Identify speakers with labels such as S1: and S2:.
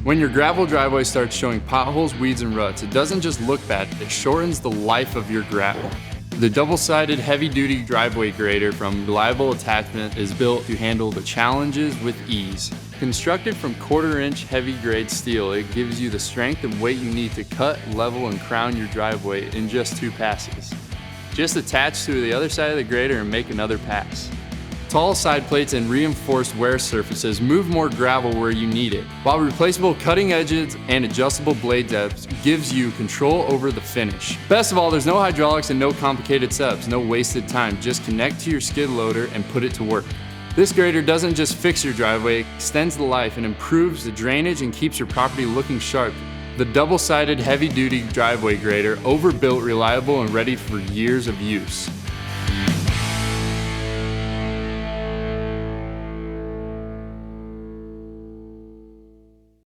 S1: When your gravel driveway starts showing potholes, weeds, and ruts, it doesn't just look bad, it shortens the life of your gravel. The double-sided heavy-duty driveway grader from Reliable Attachment is built to handle the challenges with ease. Constructed from quarter-inch heavy-grade steel, it gives you the strength and weight you need to cut, level, and crown your driveway in just 2 passes. Just attach to the other side of the grader and make another pass. Tall side plates and reinforced wear surfaces move more gravel where you need it, while replaceable cutting edges and adjustable blade depths gives you control over the finish. Best of all, there's no hydraulics and no complicated setups, no wasted time. Just connect to your skid loader and put it to work. This grader doesn't just fix your driveway, it extends the life and improves the drainage and keeps your property looking sharp. The double-sided heavy-duty driveway grader, overbuilt, reliable, and ready for years of use.